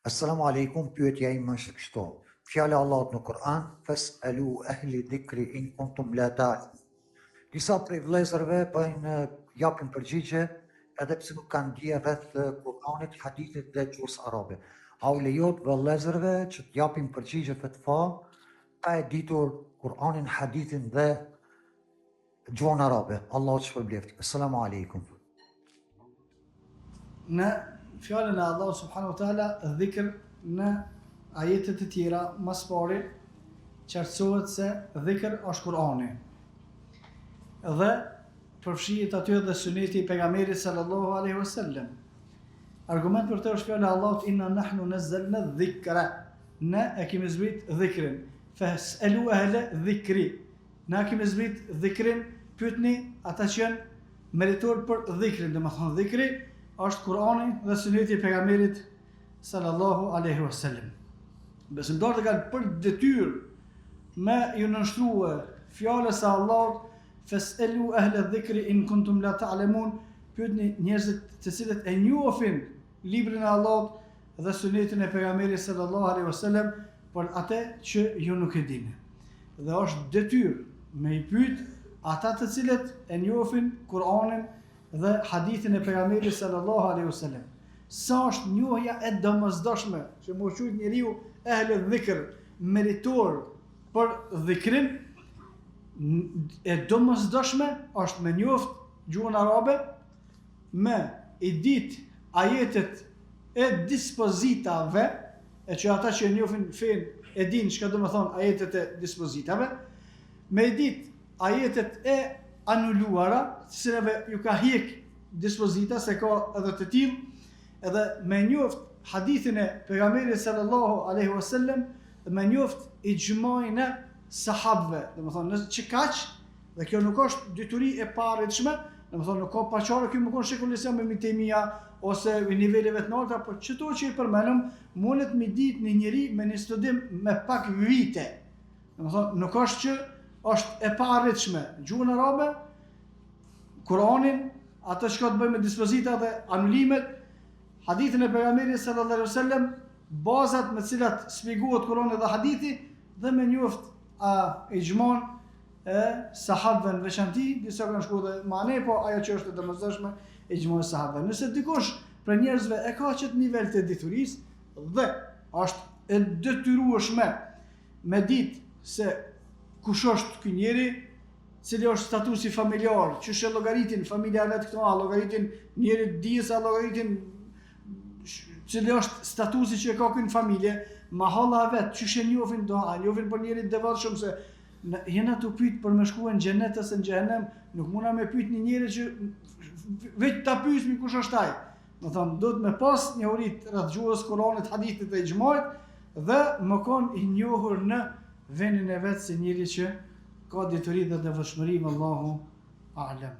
Assalamu alaikum, pyetja ime është kështu. Fjala e Allahut në Kur'an, fas'alu ahli dhikri in kuntum la ta'lamun. Disa prej vëllezërve japin përgjigje edhe pse nuk kanë dije rreth Kur'anit, hadithit dhe gjuhës arabe. A u lejohet vëllezërve që të japin përgjigje fatfa pa e ditur Kur'anin, hadithin dhe gjuhën arabe? Allahu të shpërbleft. Assalamu alaikum. Në fjallën e Allah subhanahu wa ta'ala, dhikr në ajetet e tjera, mas pari, qartësohet se dhikr është Kur'ani. Dhe përfshihet aty dhe suneti i pejgamberit sallallahu alaihi wasallam. Argument për të është fjala e Allahut, inna nahnu nazzalna dhikra. Ne e kemi zbrit dhikrin. Fas'alu ahla dhikri. Ne kemi zbrit dhikrin, pyetni ata që janë meritor për dhikrin. Domethënë dhikri është Kur'ani dhe suneti i pejgamberit sallallahu alaihi wasallam. Besimtarët kanë për detyrë me ju nënshtruar fjalës së Allahut, fas'alu ahla dhikri in kuntum la ta'lamun, pyetni njerëzit të cilët e njohin librin e Allahut dhe sunetin e pejgamberit sallallahu alaihi wasallam për atë që ju nuk e dini. Dhe është detyrë me i pyet ata të cilët e njohin Kur'anin dhe hadithin e pejgamberit sallallahu alaihi wasallam. Sa është njohja e domosdoshme që më quhet njeriu ehl dhikr, meritor për dhikrin, e domosdoshme është me njoft gjuhën arabe, me i dit ajetet e dispozitave, e që ata që e njohin fen e din çka do të thonë ajetet e dispozitave, me i dit ajetet e anuluara, të cilave ju ka hiq dispozita, se ka edhe të tillë, edhe me njoft hadithin e pejgamberit sallallahu alaihi wasallam, dhe me njoft ixhmain e sahabëve, domethënë që kaq, dhe kjo nuk është deturi e parritshme, domethënë nuk ka paqare ky më kon shekullisa me mitemia ose niveleve të larta, por çdo që i përmendëm mundet mi ditë një njeri me një studim me pak vite. Domethënë nuk është që është e parritshme gjuhën arabe, Kur'anin, atë që ka të bëjë me dispozita dhe anulimet, hadithin e pejgamberit sallallahu alaihi wasallam, bazat me të cilat shpjegohet Kur'ani dhe hadithi, dhe me njoft ixhman e sahabëve në veçanti, disa kanë shkuar dhe mane, po ajo që është e domosdoshme ixhman e sahabëve. Nëse dikush për njerëzve e ka qëtë nivel të diturisë dhe është e detyrueshme me ditë se kush është ky njeri, cili është statusi familjar, çish e llogaritin familja vet këto, a llogaritin njerit dijes, a llogaritin cili është statusi që e ka ky në familje, mahalla vet, çish e njohin do, a njohin për njerit devotshëm, se jena të pyet për me shkuar në xhenet ose në xhenem, nuk muna me pyet një njeri që vetë ta pyesmi kush është ai. Do thonë, duhet me pas njohuri rreth gjuhës Kur'anit, hadithit dhe ixhmait, dhe më kon i njohur në vendin e vet si njeri që ka dituri dhe devotshmëri, Allahu a'lam.